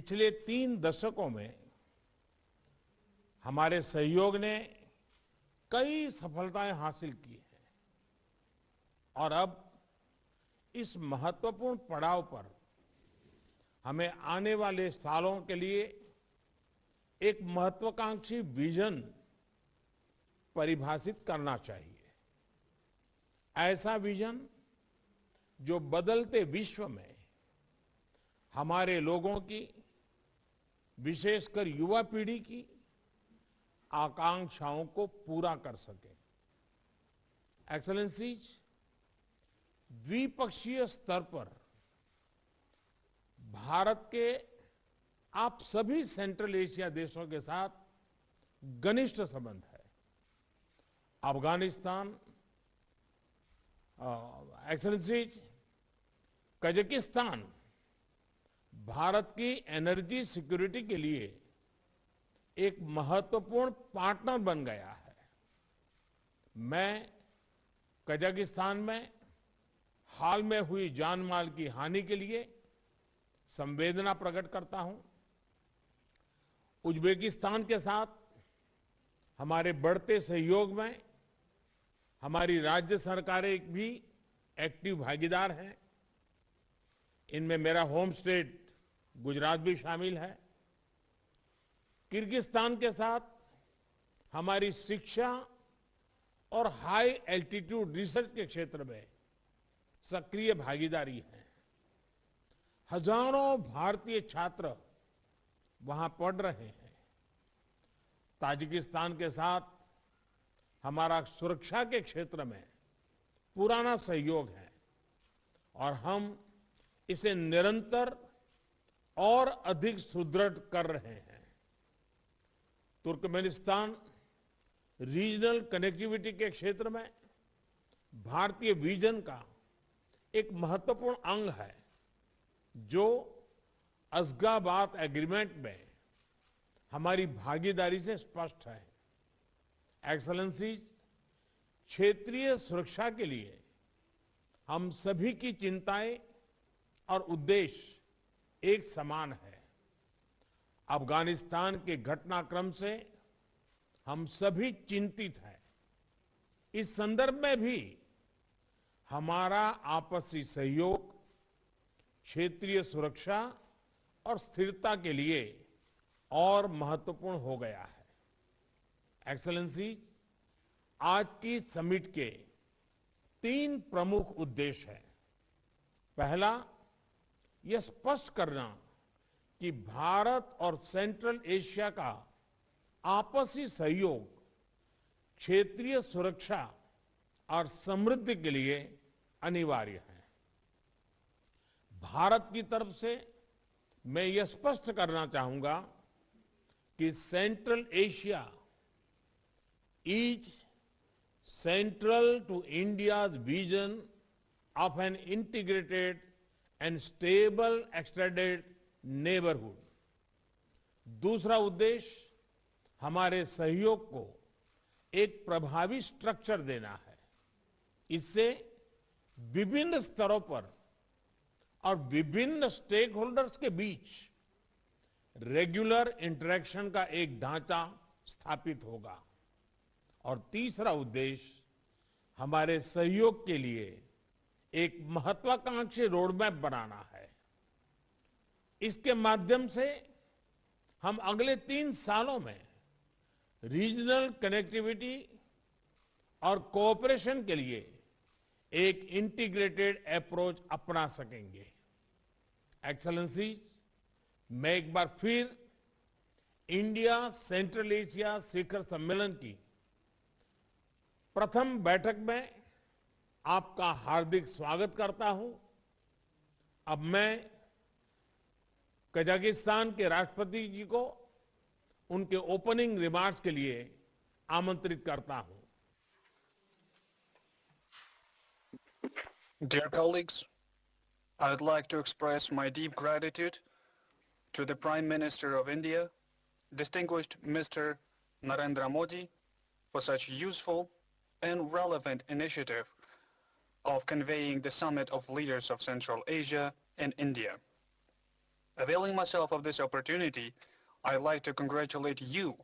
पिछले 3 दशकों में हमारे सहयोग ने कई सफलताएं हासिल की हैं और अब इस महत्वपूर्ण पड़ाव पर हमें आने वाले सालों के लिए एक महत्वाकांक्षी विजन परिभाषित करना चाहिए। ऐसा विजन जो बदलते विश्व में हमारे लोगों की, विशेषकर युवा पीढ़ी की आकांक्षाओं को पूरा कर सके। एक्सेलेंसीज, द्विपक्षीय स्तर पर भारत के आप सभी सेंट्रल एशिया देशों के साथ घनिष्ठ संबंध है। अफगानिस्तान, एक्सेलेंसीज, कजाकिस्तान भारत की एनर्जी सिक्योरिटी के लिए एक महत्वपूर्ण पार्टनर बन गया है। मैं कजाकिस्तान में हाल में हुई जान माल की हानि के लिए संवेदना प्रकट करता हूं। उज्बेकिस्तान के साथ हमारे बढ़ते सहयोग में हमारी राज्य सरकारें भी एक्टिव भागीदार हैं। इनमें मेरा होम स्टेट गुजरात भी शामिल है। किर्गिस्तान के साथ हमारी शिक्षा और हाई एल्टीट्यूड रिसर्च के क्षेत्र में सक्रिय भागीदारी है। हजारों भारतीय छात्र वहां पढ़ रहे हैं। ताजिकिस्तान के साथ हमारा सुरक्षा के क्षेत्र में पुराना सहयोग है और हम इसे निरंतर और अधिक सुदृढ़ कर रहे हैं। तुर्कमेनिस्तान रीजनल कनेक्टिविटी के क्षेत्र में भारतीय विजन का एक महत्वपूर्ण अंग है, जो अशगाबाद एग्रीमेंट में हमारी भागीदारी से स्पष्ट है। एक्सेलेंसीज, क्षेत्रीय सुरक्षा के लिए हम सभी की चिंताएं और उद्देश्य एक समान है। अफगानिस्तान के घटनाक्रम से हम सभी चिंतित हैं। इस संदर्भ में भी हमारा आपसी सहयोग क्षेत्रीय सुरक्षा और स्थिरता के लिए और महत्वपूर्ण हो गया है। एक्सेलेंसीज, आज की समिट के 3 प्रमुख उद्देश्य हैं। पहला, यह स्पष्ट करना कि भारत और सेंट्रल एशिया का आपसी सहयोग क्षेत्रीय सुरक्षा और समृद्धि के लिए अनिवार्य है। भारत की तरफ से मैं यह स्पष्ट करना चाहूंगा कि Central Asia is central to India's vision of an integrated and stable extended neighbourhood. दूसरा उद्देश्य हमारे सहयोग को एक प्रभावी स्ट्रक्चर देना है। इससे विभिन्न स्तरों पर और विभिन्न स्टेक होल्डर्स के बीच रेगुलर इंटरेक्शन का एक ढांचा स्थापित होगा। और तीसरा उद्देश्य हमारे सहयोग के लिए एक महत्वाकांक्षी रोडमैप बनाना है। इसके माध्यम से हम अगले 3 सालों में रीजनल कनेक्टिविटी और कोऑपरेशन के लिए एक इंटीग्रेटेड अप्रोच अपना सकेंगे। एक्सेलेंसीज, मैं एक बार फिर इंडिया सेंट्रल एशिया शिखर सम्मेलन की प्रथम बैठक में आपका हार्दिक स्वागत करता हूं। अब मैं कजाकिस्तान के राष्ट्रपति जी को उनके ओपनिंग रिमार्क्स के लिए आमंत्रित करता हूं। Dear colleagues, I would like to express my deep gratitude to the Prime Minister of India, distinguished Mr. Narendra Modi, for such useful and relevant initiative of convening the Summit of Leaders of Central Asia and India. Availing myself of this opportunity, I'd like to congratulate you,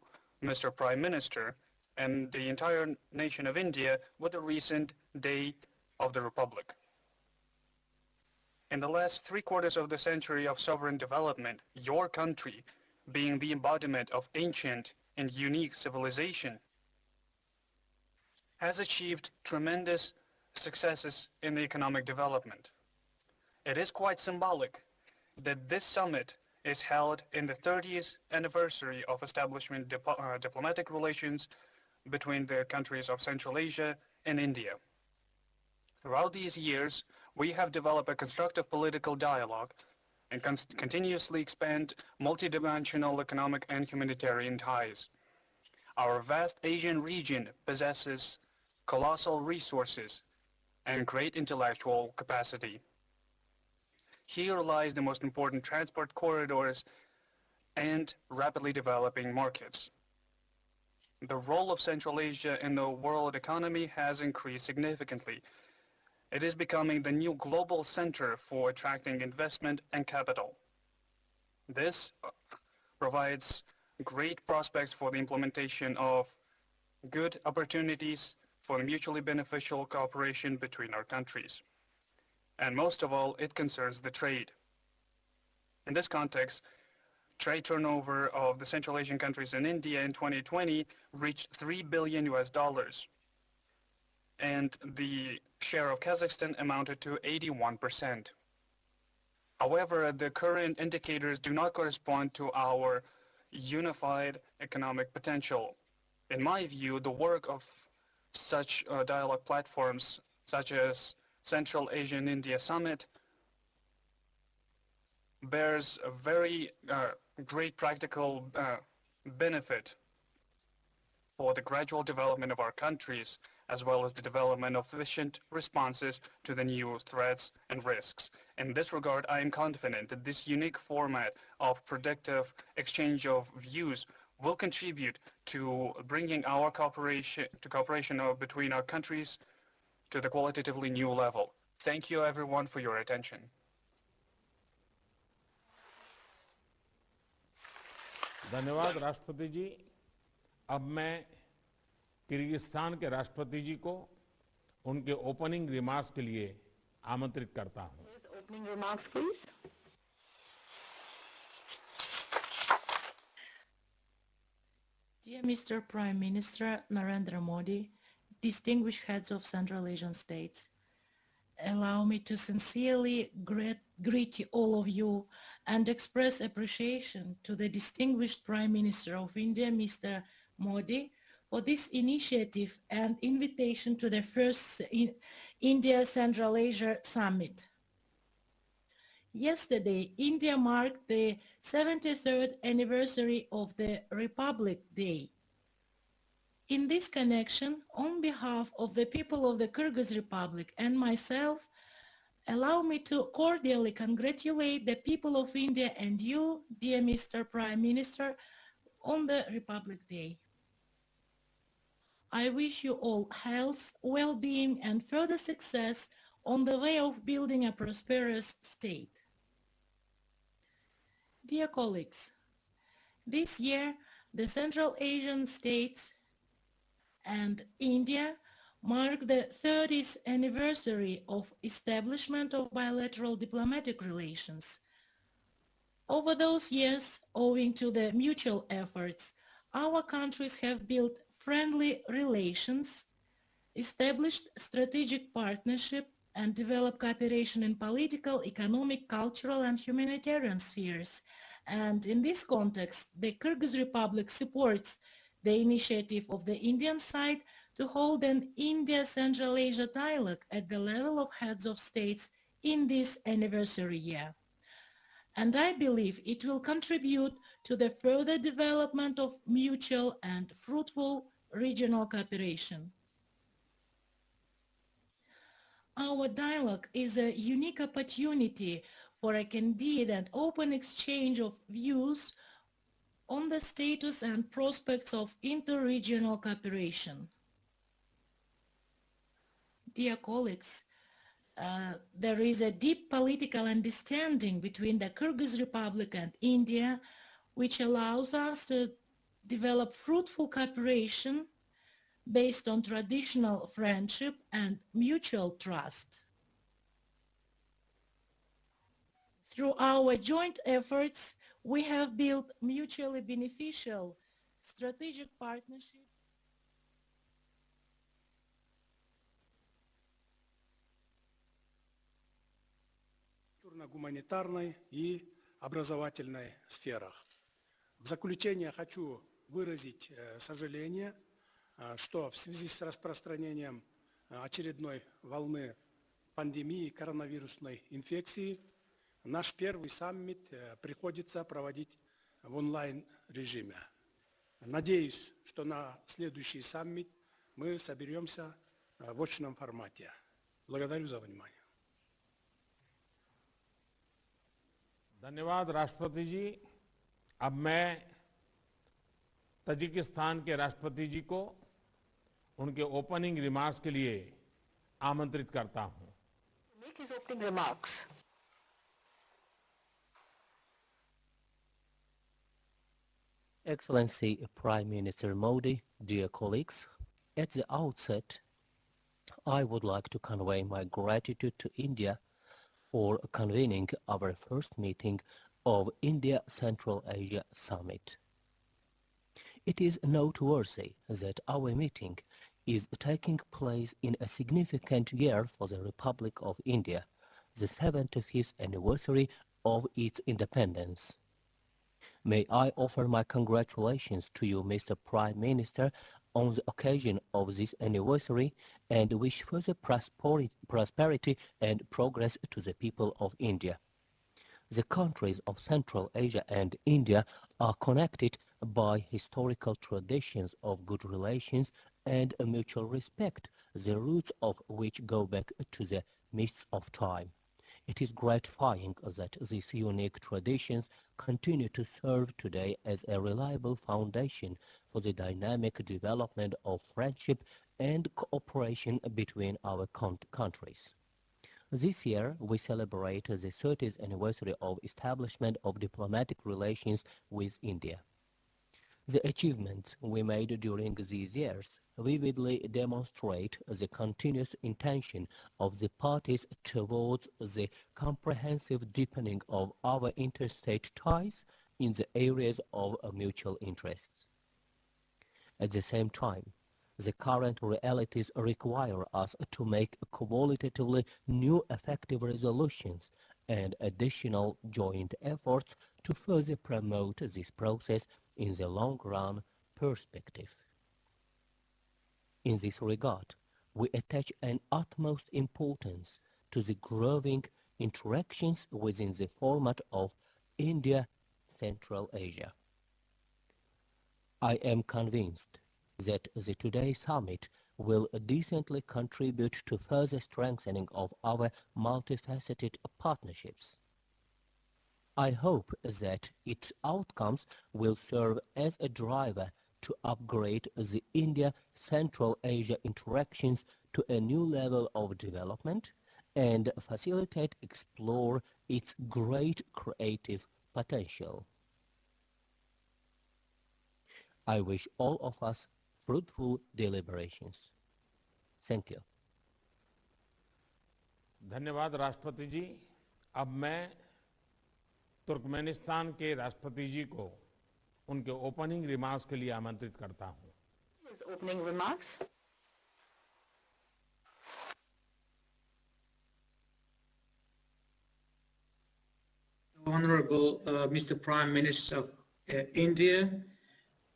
Mr. Prime Minister, and the entire nation of India with the recent Day of the Republic. In the last 3/4 of the century of sovereign development, your country, being the embodiment of ancient and unique civilization, has achieved tremendous successes in the economic development. It is quite symbolic that this summit is held in the 30th anniversary of establishment diplomatic relations between the countries of Central Asia and India. Throughout these years, we have developed a constructive political dialogue and continuously expand multidimensional economic and humanitarian ties. Our vast Asian region possesses colossal resources and great intellectual capacity. Here lies the most important transport corridors and rapidly developing markets. The role of Central Asia in the world economy has increased significantly. It is becoming the new global center for attracting investment and capital. This provides great prospects for the implementation of good opportunities for mutually beneficial cooperation between our countries. And most of all, it concerns the trade. In this context, trade turnover of the Central Asian countries and India in 2020 reached $3 billion, and the share of Kazakhstan amounted to 81%. However, the current indicators do not correspond to our unified economic potential. In my view, the work of such dialogue platforms, such as Central Asian India Summit, bears a very great practical benefit for the gradual development of our countries, as well as the development of efficient responses to the new threats and risks. In this regard, I am confident that this unique format of productive exchange of views will contribute to bringing our cooperation between our countries to the qualitatively new level. Thank you everyone for your attention. धन्यवाद राष्ट्रपति जी। अब मैं Kyrgyzstan के राष्ट्रपति जी को उनके opening remarks के लिए आमंत्रित करता हूं। Opening remarks, please. Dear Mr. Prime Minister Narendra Modi, distinguished heads of Central Asian states, allow me to sincerely greet all of you and express appreciation to the distinguished Prime Minister of India, Mr. Modi, for this initiative and invitation to the first India-Central Asia Summit. Yesterday, India marked the 73rd anniversary of the Republic Day. In this connection, on behalf of the people of the Kyrgyz Republic and myself, allow me to cordially congratulate the people of India and you, dear Mr. Prime Minister, on the Republic Day. I wish you all health, well-being, and further success on the way of building a prosperous state. Dear colleagues, this year, the Central Asian states and India mark the 30th anniversary of establishment of bilateral diplomatic relations. Over those years, owing to the mutual efforts, our countries have built friendly relations, established strategic partnership, and developed cooperation in political, economic, cultural, and humanitarian spheres. And in this context, the Kyrgyz Republic supports the initiative of the Indian side to hold an India-Central Asia dialogue at the level of heads of states in this anniversary year. And I believe it will contribute to the further development of mutual and fruitful regional cooperation. Our dialogue is a unique opportunity for a candid and open exchange of views on the status and prospects of inter-regional cooperation. Dear colleagues, there is a deep political understanding between the Kyrgyz Republic and India, which allows us to develop fruitful cooperation based on traditional friendship and mutual trust. Through our joint efforts, we have built mutually beneficial strategic partnership. Гуманитарной и образовательной сферах. В заключение хочу выразить сожаление, что в связи с распространением очередной волны пандемии коронавирусной инфекции наш первый саммит приходится проводить в онлайн-режиме. Надеюсь, что на следующий саммит мы соберемся в очном формате. Благодарю за внимание. धन्यवाद राष्ट्रपति जी। अब मैं Tajikistan के राष्ट्रपति जी को उनके opening remarks के लिए आमंत्रित करता हूं। Make his opening remarks. Excellency Prime Minister Modi, dear colleagues, at the outset, I would like to convey my gratitude to India for convening our first meeting of India-Central Asia Summit. It is noteworthy that our meeting is taking place in a significant year for the Republic of India, the 75th anniversary of its independence. May I offer my congratulations to you, Mr. Prime Minister, on the occasion of this anniversary and wish further prosperity and progress to the people of India. The countries of Central Asia and India are connected by historical traditions of good relations and a mutual respect, the roots of which go back to the mists of time. It is gratifying that these unique traditions continue to serve today as a reliable foundation for the dynamic development of friendship and cooperation between our countries. This year, we celebrate the 30th anniversary of establishment of diplomatic relations with India. The achievements we made during these years vividly demonstrate the continuous intention of the parties towards the comprehensive deepening of our interstate ties in the areas of mutual interests. At the same time, the current realities require us to make qualitatively new effective resolutions and additional joint efforts to further promote this process in the long-run perspective. In this regard, we attach an utmost importance to the growing interactions within the format of India-Central Asia. I am convinced that the today's summit will decently contribute to further strengthening of our multifaceted partnerships. I hope that its outcomes will serve as a driver to upgrade the India-Central Asia interactions to a new level of development and explore its great creative potential. I wish all of us fruitful deliberations. Thank you. धन्यवाद राष्ट्रपति जी। अब मैं Turkmenistan के राष्ट्रपति जी को उनके opening remarks के लिए आमंत्रित करता हूं। His opening remarks. Honorable Mr. Prime Minister of India,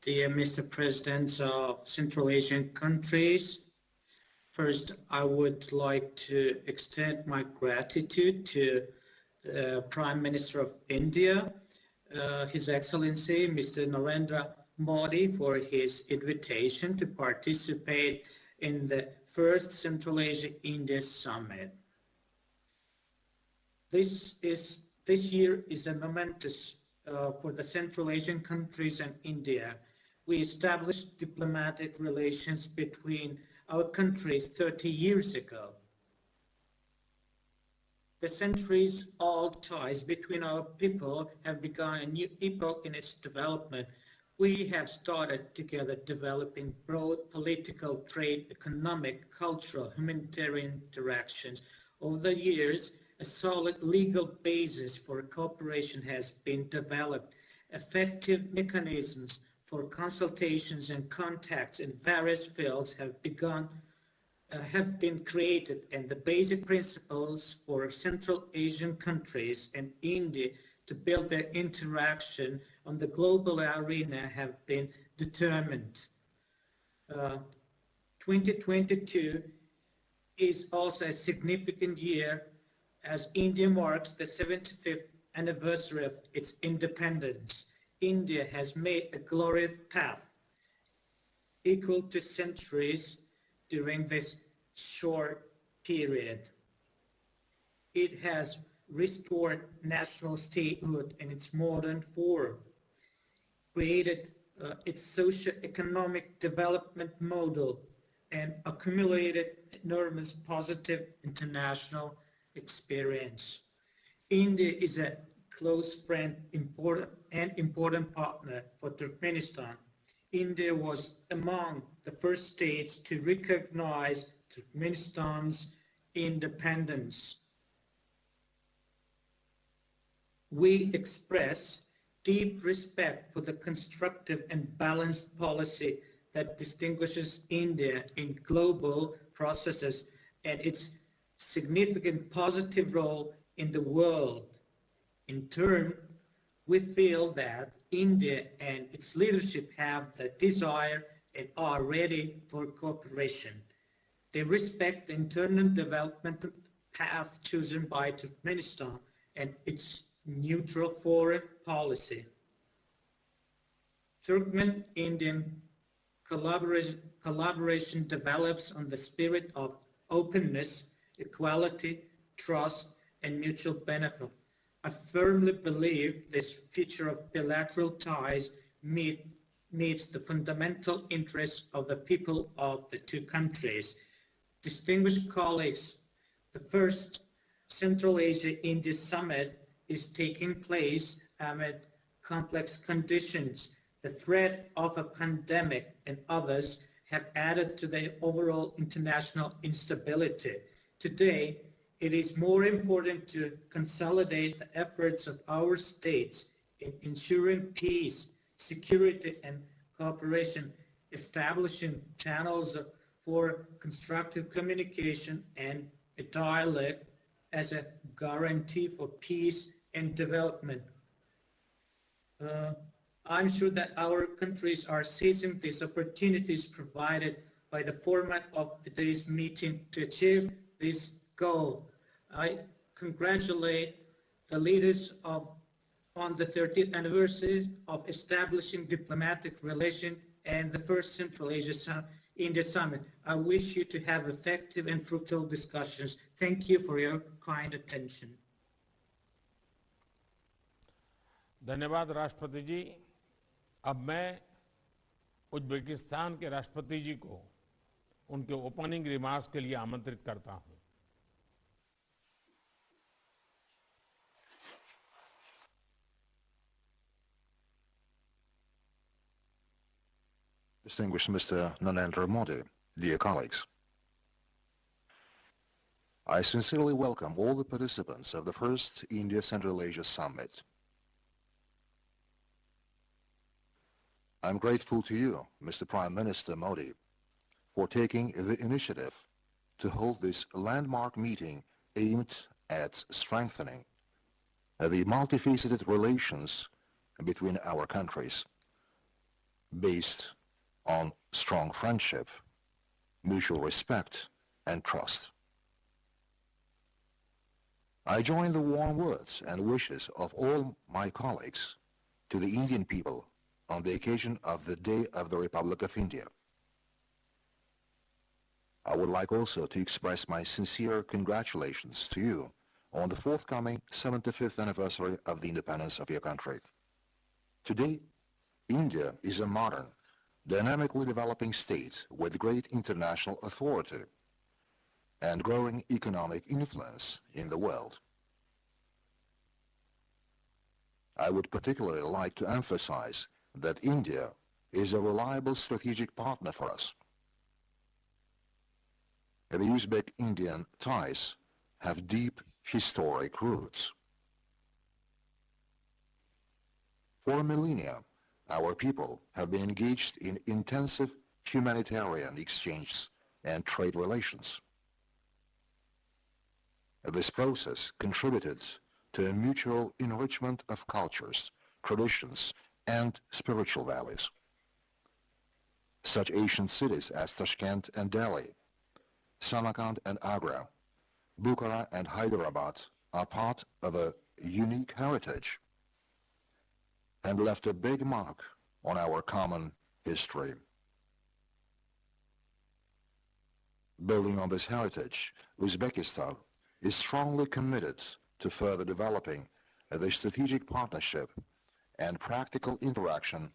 dear Mr. President of Central Asian countries, first I would like to extend my gratitude to the Prime Minister of India, His Excellency Mr. Narendra Modi, for his invitation to participate in the first Central Asia-India Summit. This year is a momentous for the Central Asian countries and India. We established diplomatic relations between our countries 30 years ago. The centuries-old ties between our people have begun a new epoch in its development. We have started together developing broad political, trade, economic, cultural, humanitarian interactions. Over the years, a solid legal basis for cooperation has been developed. Effective mechanisms for consultations and contacts in various fields have been created, and the basic principles for Central Asian countries and India to build their interaction on the global arena have been determined. 2022 is also a significant year as India marks the 75th anniversary of its independence. India has made a glorious path equal to centuries during this short period. It has restored national statehood in its modern form, created its socio-economic development model, and accumulated enormous positive international experience. India is a close friend and important partner for Turkmenistan. India was among the first states to recognize Turkmenistan's independence. We express deep respect for the constructive and balanced policy that distinguishes India in global processes and its significant positive role in the world. In turn, we feel that India and its leadership have the desire and are ready for cooperation. They respect the internal development path chosen by Turkmenistan and its neutral foreign policy. Turkmen-Indian collaboration develops on the spirit of openness, equality, trust, and mutual benefit. I firmly believe this future of bilateral ties meets the fundamental interests of the people of the two countries. Distinguished colleagues, the first Central Asia-India Summit is taking place amid complex conditions. The threat of a pandemic and others have added to the overall international instability. Today, it is more important to consolidate the efforts of our states in ensuring peace, security, and cooperation, establishing channels for constructive communication and a dialogue as a guarantee for peace and development. I'm sure that our countries are seizing these opportunities provided by the format of today's meeting to achieve this goal. I congratulate the leaders on the 30th anniversary of establishing diplomatic relations and the first Central Asia-India Summit. I wish you to have effective and fruitful discussions. Thank you for your kind attention. धन्यवाद राष्ट्रपति जी। अब मैं Uzbekistan के राष्ट्रपति जी को उनके opening remarks के लिए आमंत्रित करता हूं। Distinguished Mr. Narendra Modi, dear colleagues, I sincerely welcome all the participants of the first India-Central Asia Summit. I'm grateful to you, Mr. Prime Minister Modi, for taking the initiative to hold this landmark meeting aimed at strengthening the multifaceted relations between our countries, based on strong friendship, mutual respect, and trust. I join the warm words and wishes of all my colleagues to the Indian people on the occasion of the Day of the Republic of India. I would like also to express my sincere congratulations to you on the forthcoming 75th anniversary of the independence of your country. Today, India is a modern, dynamically developing state with great international authority and growing economic influence in the world. I would particularly like to emphasize that India is a reliable strategic partner for us. The Uzbek-Indian ties have deep historic roots. For millennia, our people have been engaged in intensive humanitarian exchanges and trade relations. This process contributed to a mutual enrichment of cultures, traditions, and spiritual values. Such ancient cities as Tashkent and Delhi, Samarkand and Agra, Bukhara and Hyderabad are part of a unique heritage and left a big mark on our common history. Building on this heritage, Uzbekistan is strongly committed to further developing the strategic partnership and practical interaction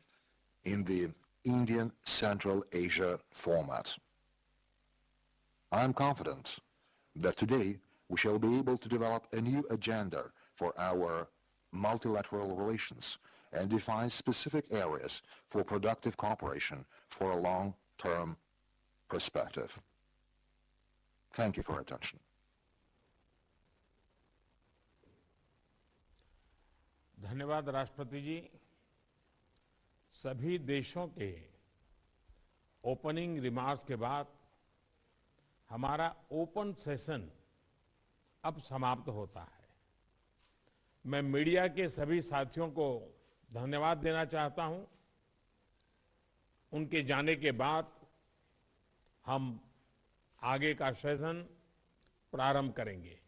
in the Indian Central Asia format. I am confident that today we shall be able to develop a new agenda for our multilateral relations and define specific areas for productive cooperation for a long-term perspective. Thank you for your attention. धन्यवाद राष्ट्रपति जी। सभी देशों के opening remarks के बाद हमारा open session अब समाप्त होता है। मैं मीडिया के सभी साथियों को धन्यवाद देना चाहता हूं। उनके जाने के बाद हम आगे का सेशन प्रारंभ करेंगे।